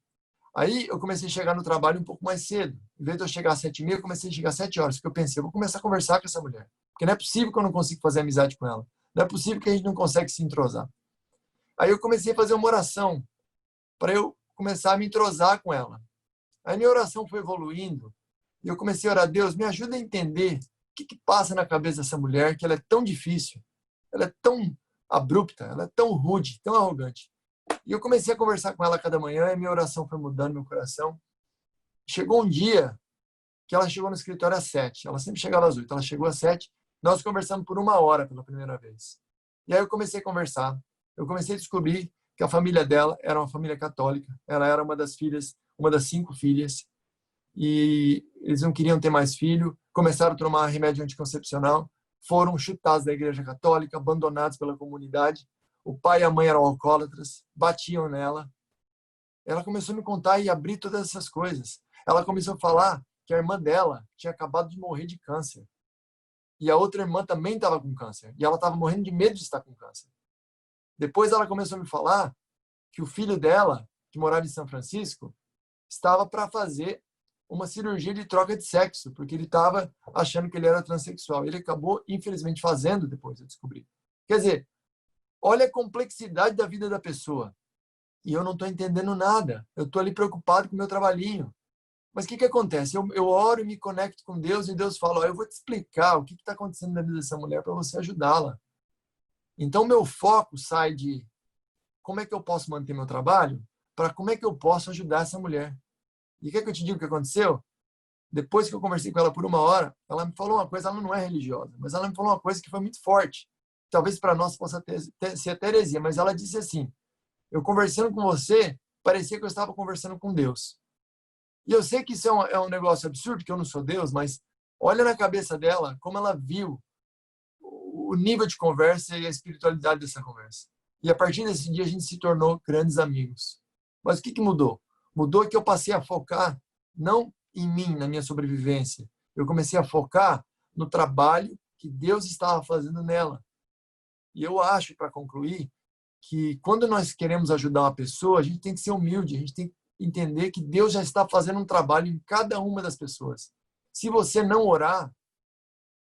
Aí eu comecei a chegar no trabalho um pouco mais cedo. Em vez de eu chegar às 7h30, eu comecei a chegar às 7 horas. Porque eu pensei, eu vou começar a conversar com essa mulher. Porque não é possível que eu não consiga fazer amizade com ela. Não é possível que a gente não consegue se entrosar. Aí eu comecei a fazer uma oração para eu começar a me entrosar com ela. Aí minha oração foi evoluindo. E eu comecei a orar, Deus, me ajuda a entender o que passa na cabeça dessa mulher, que ela é tão difícil, ela é tão abrupta, ela é tão rude, tão arrogante. E eu comecei a conversar com ela cada manhã e minha oração foi mudando meu coração. Chegou um dia que ela chegou no escritório às 7. Ela sempre chegava às 8. Ela chegou às 7. Nós conversamos por 1 hora pela primeira vez. E aí eu comecei a conversar. Eu comecei a descobrir que a família dela era uma família católica. Ela era uma das 5 filhas. E eles não queriam ter mais filho. Começaram a tomar remédio anticoncepcional. Foram chutados da igreja católica, abandonados pela comunidade. O pai e a mãe eram alcoólatras, batiam nela. Ela começou a me contar e abrir todas essas coisas. Ela começou a falar que a irmã dela tinha acabado de morrer de câncer. E a outra irmã também estava com câncer. E ela estava morrendo de medo de estar com câncer. Depois ela começou a me falar que o filho dela, que morava em São Francisco, estava para fazer uma cirurgia de troca de sexo, porque ele estava achando que ele era transexual. Ele acabou, infelizmente, fazendo depois, eu descobri. Quer dizer, olha a complexidade da vida da pessoa. E eu não estou entendendo nada. Eu estou ali preocupado com o meu trabalhinho. Mas o que acontece? Eu oro e me conecto com Deus e Deus fala, eu vou te explicar o que está acontecendo na vida dessa mulher para você ajudá-la. Então, meu foco sai de como é que eu posso manter meu trabalho para como é que eu posso ajudar essa mulher. E o que eu te digo que aconteceu? Depois que eu conversei com ela por 1 hora, ela me falou uma coisa, ela não é religiosa, mas ela me falou uma coisa que foi muito forte. Talvez para nós possa ser até heresia, mas ela disse assim, eu conversando com você, parecia que eu estava conversando com Deus. E eu sei que isso é um negócio absurdo, que eu não sou Deus, mas olha na cabeça dela como ela viu o nível de conversa e a espiritualidade dessa conversa. E a partir desse dia a gente se tornou grandes amigos. Mas o que mudou? Mudou que eu passei a focar não em mim, na minha sobrevivência. Eu comecei a focar no trabalho que Deus estava fazendo nela. E eu acho, para concluir, que quando nós queremos ajudar uma pessoa, a gente tem que ser humilde, a gente tem que entender que Deus já está fazendo um trabalho em cada uma das pessoas. Se você não orar,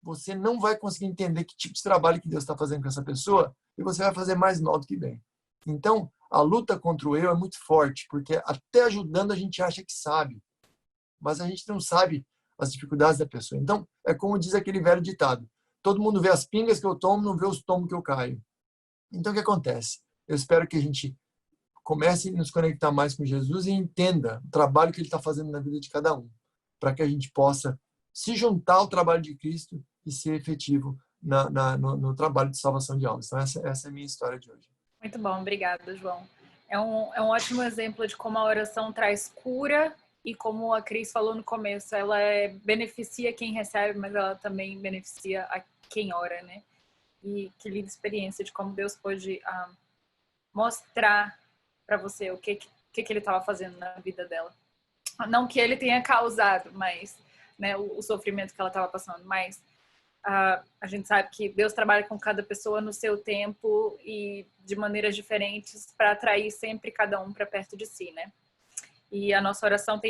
você não vai conseguir entender que tipo de trabalho que Deus está fazendo com essa pessoa e você vai fazer mais mal do que bem. Então, a luta contra o eu é muito forte, porque até ajudando a gente acha que sabe, mas a gente não sabe as dificuldades da pessoa. Então, é como diz aquele velho ditado, todo mundo vê as pingas que eu tomo, não vê os tomos que eu caio. Então, o que acontece? Eu espero que a gente comece a nos conectar mais com Jesus e entenda o trabalho que Ele está fazendo na vida de cada um, para que a gente possa se juntar ao trabalho de Cristo e ser efetivo no trabalho de salvação de almas. Então, essa é a minha história de hoje. Muito bom, obrigada, João. É um ótimo exemplo de como a oração traz cura e como a Cris falou no começo, ela beneficia quem recebe, mas ela também beneficia a quem ora, né? E que linda experiência de como Deus pôde mostrar para você o que ele estava fazendo na vida dela. Não que ele tenha causado, mas, né, o sofrimento que ela estava passando, mas a gente sabe que Deus trabalha com cada pessoa no seu tempo e de maneiras diferentes para atrair sempre cada um para perto de si, né? E a nossa oração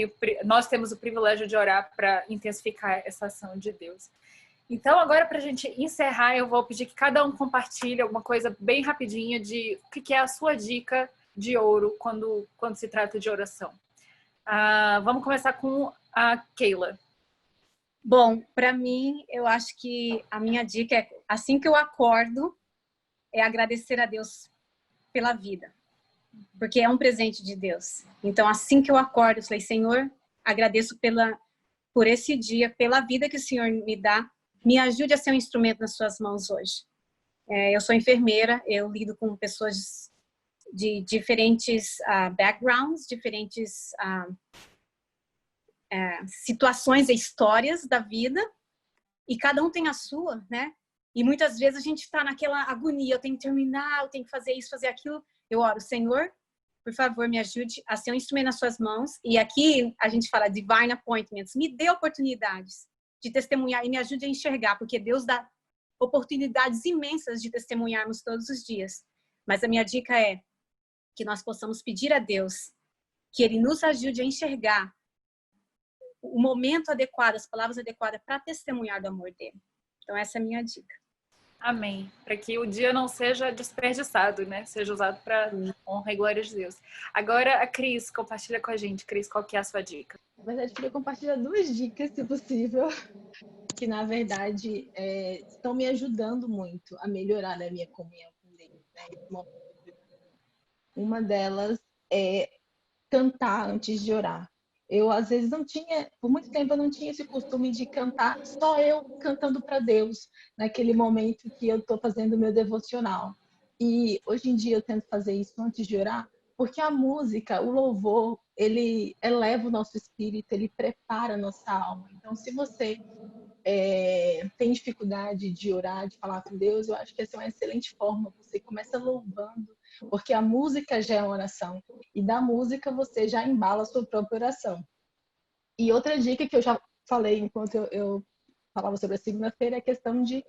nós temos o privilégio de orar para intensificar essa ação de Deus. Então, agora, para a gente encerrar, eu vou pedir que cada um compartilhe alguma coisa bem rapidinha de o que é a sua dica de ouro quando se trata de oração. Vamos começar com a Keila. Bom, para mim, eu acho que a minha dica é, assim que eu acordo, é agradecer a Deus pela vida. Porque é um presente de Deus. Então, assim que eu acordo, eu falei, Senhor, agradeço por esse dia, pela vida que o Senhor me dá. Me ajude a ser um instrumento nas suas mãos hoje. Eu sou enfermeira, eu lido com pessoas de diferentes backgrounds, diferentes situações e histórias da vida, e cada um tem a sua, né? E muitas vezes a gente está naquela agonia, eu tenho que terminar, eu tenho que fazer isso, fazer aquilo. Eu oro, Senhor, por favor, me ajude a ser um instrumento nas suas mãos. E aqui a gente fala divine appointments. Me dê oportunidades de testemunhar e me ajude a enxergar, porque Deus dá oportunidades imensas de testemunharmos todos os dias. Mas a minha dica é que nós possamos pedir a Deus que Ele nos ajude a enxergar o momento adequado, as palavras adequadas para testemunhar do amor dele. Então, essa é a minha dica. Amém. Para que o dia não seja desperdiçado, né? Seja usado para honra e glória de Deus. Agora, a Cris, compartilha com a gente. Cris, qual que é a sua dica? Na verdade, eu queria compartilhar 2 dicas, se possível, que, na verdade, estão me ajudando muito a melhorar a minha comunhão com Deus. Né? Uma delas é cantar antes de orar. Eu, às vezes, por muito tempo, eu não tinha esse costume de cantar, só eu cantando para Deus, naquele momento que eu estou fazendo o meu devocional. E hoje em dia eu tento fazer isso antes de orar, porque a música, o louvor, ele eleva o nosso espírito, ele prepara a nossa alma. Então, se você tem dificuldade de orar, de falar com Deus, eu acho que essa é uma excelente forma. Você começa louvando, porque a música já é uma oração. E da música você já embala a sua própria oração. E outra dica que eu já falei enquanto eu falava sobre a segunda-feira é a questão de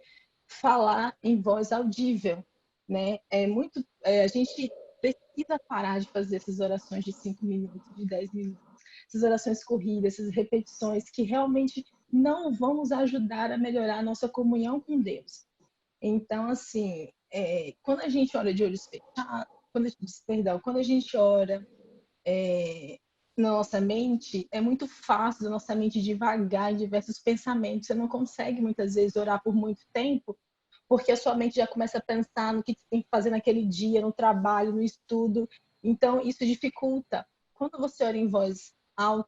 falar em voz audível, né? A gente precisa parar de fazer essas orações de 5 minutos, de 10 minutos, essas orações corridas, essas repetições que realmente não vão nos ajudar a melhorar a nossa comunhão com Deus. Então, assim, quando a gente ora de olhos fechados, quando a gente ora na nossa mente, é muito fácil a nossa mente divagar em diversos pensamentos. Você não consegue, muitas vezes, orar por muito tempo, porque a sua mente já começa a pensar no que você tem que fazer naquele dia, no trabalho, no estudo. Então, isso dificulta. Quando você ora em voz alta,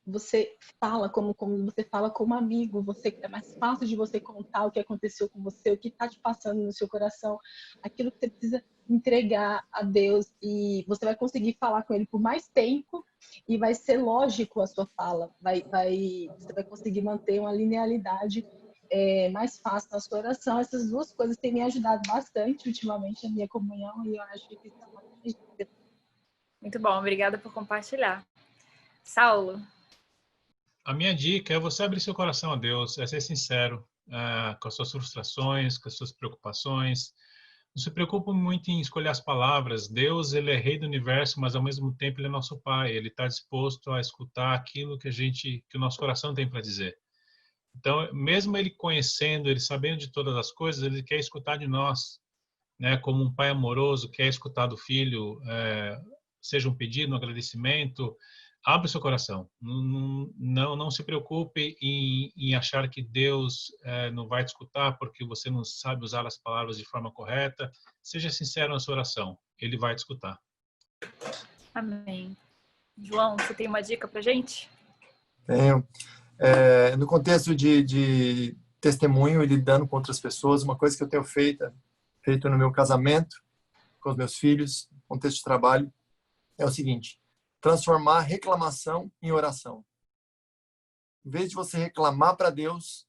você fala como você fala com um amigo, é mais fácil de você contar o que aconteceu com você, o que está te passando no seu coração, aquilo que você precisa entregar a Deus, e você vai conseguir falar com Ele por mais tempo e vai ser lógico a sua fala, você vai conseguir manter uma linearidade mais fácil na sua oração. Essas 2 coisas têm me ajudado bastante ultimamente na minha comunhão, e eu acho que isso é uma dica. Muito bom, obrigada por compartilhar. Saulo? A minha dica é você abrir seu coração a Deus, é ser sincero com as suas frustrações, com as suas preocupações. Não se preocupe muito em escolher as palavras. Deus, ele é rei do universo, mas ao mesmo tempo ele é nosso pai. Ele está disposto a escutar aquilo que o nosso coração tem para dizer. Então, mesmo ele conhecendo, ele sabendo de todas as coisas, ele quer escutar de nós, né? Como um pai amoroso quer escutar do filho, seja um pedido, um agradecimento. Abre o seu coração. Não se preocupe em achar que Deus não vai te escutar porque você não sabe usar as palavras de forma correta. Seja sincero na sua oração. Ele vai te escutar. Amém. João, você tem uma dica pra gente? Tenho. No contexto de testemunho e lidando com outras pessoas, uma coisa que eu tenho feito no meu casamento, com os meus filhos, no contexto de trabalho, é o seguinte: transformar reclamação em oração. Em vez de você reclamar para Deus,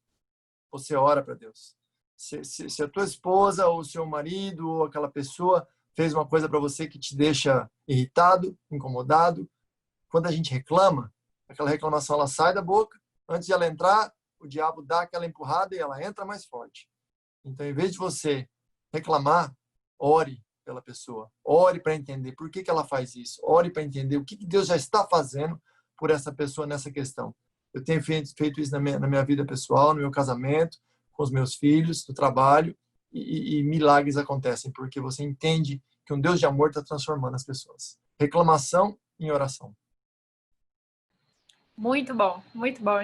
você ora para Deus. Se a tua esposa ou o seu marido ou aquela pessoa fez uma coisa para você que te deixa irritado, incomodado, quando a gente reclama, aquela reclamação ela sai da boca, antes de ela entrar, o diabo dá aquela empurrada e ela entra mais forte. Então, em vez de você reclamar, ore pela pessoa. Ore para entender por que ela faz isso. Ore para entender o que Deus já está fazendo por essa pessoa nessa questão. Eu tenho feito isso na minha vida pessoal, no meu casamento, com os meus filhos, no trabalho, e milagres acontecem, porque você entende que um Deus de amor está transformando as pessoas. Reclamação em oração. Muito bom,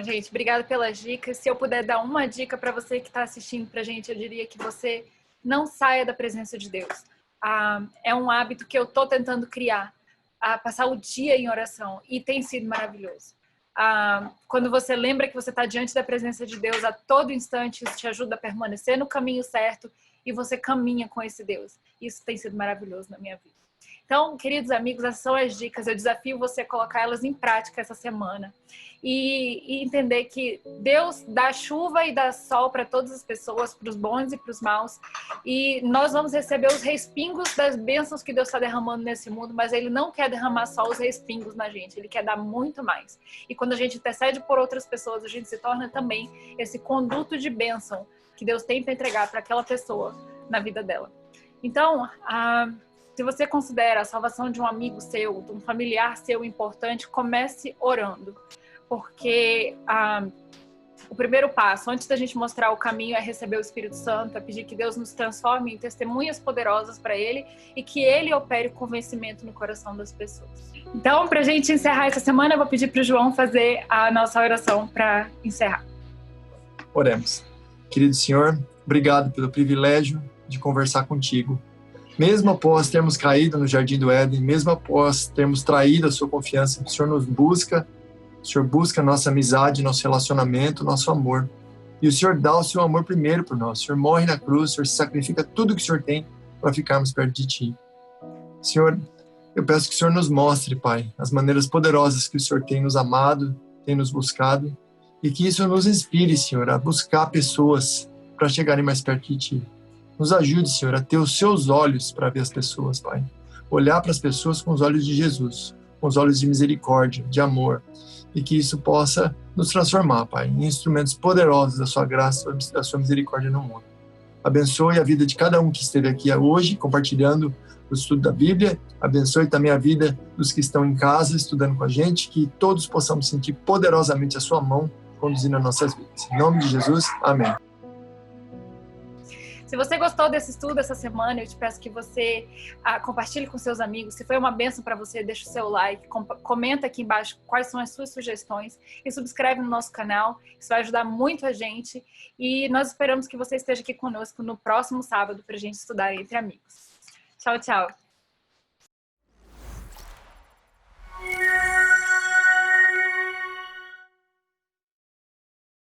gente. Obrigada pelas dicas. Se eu puder dar uma dica para você que está assistindo para a gente, eu diria que você não saia da presença de Deus. É um hábito que eu estou tentando criar, passar o dia em oração, e tem sido maravilhoso. Quando você lembra que você está diante da presença de Deus a todo instante, isso te ajuda a permanecer no caminho certo e você caminha com esse Deus. Isso tem sido maravilhoso na minha vida. Então, queridos amigos, essas são as dicas. Eu desafio você a colocar elas em prática essa semana e entender que Deus dá chuva e dá sol para todas as pessoas, para os bons e para os maus, e nós vamos receber os respingos das bênçãos que Deus está derramando nesse mundo, mas Ele não quer derramar só os respingos na gente, Ele quer dar muito mais. E quando a gente intercede por outras pessoas, a gente se torna também esse conduto de bênção que Deus tem para entregar para aquela pessoa na vida dela. Então, se você considera a salvação de um amigo seu, de um familiar seu importante, comece orando. Porque o primeiro passo, antes da gente mostrar o caminho, é receber o Espírito Santo, é pedir que Deus nos transforme em testemunhas poderosas para Ele e que Ele opere o convencimento no coração das pessoas. Então, para a gente encerrar essa semana, eu vou pedir para o João fazer a nossa oração para encerrar. Oremos. Querido Senhor, obrigado pelo privilégio de conversar contigo. Mesmo após termos caído no Jardim do Éden, mesmo após termos traído a sua confiança, o Senhor nos busca, o Senhor busca a nossa amizade, nosso relacionamento, nosso amor. E o Senhor dá o seu amor primeiro por nós. O Senhor morre na cruz, o Senhor sacrifica tudo que o Senhor tem para ficarmos perto de Ti. Senhor, eu peço que o Senhor nos mostre, Pai, as maneiras poderosas que o Senhor tem nos amado, tem nos buscado, e que isso nos inspire, Senhor, a buscar pessoas para chegarem mais perto de Ti. Nos ajude, Senhor, a ter os seus olhos para ver as pessoas, Pai. Olhar para as pessoas com os olhos de Jesus, com os olhos de misericórdia, de amor. E que isso possa nos transformar, Pai, em instrumentos poderosos da sua graça, da sua misericórdia no mundo. Abençoe a vida de cada um que esteve aqui hoje, compartilhando o estudo da Bíblia. Abençoe também a vida dos que estão em casa, estudando com a gente. Que todos possamos sentir poderosamente a sua mão conduzindo as nossas vidas. Em nome de Jesus, amém. Se você gostou desse estudo essa semana, eu te peço que você compartilhe com seus amigos. Se foi uma bênção para você, deixa o seu like, comenta aqui embaixo quais são as suas sugestões e subscreve no nosso canal. Isso vai ajudar muito a gente. E nós esperamos que você esteja aqui conosco no próximo sábado para a gente estudar entre amigos. Tchau, tchau.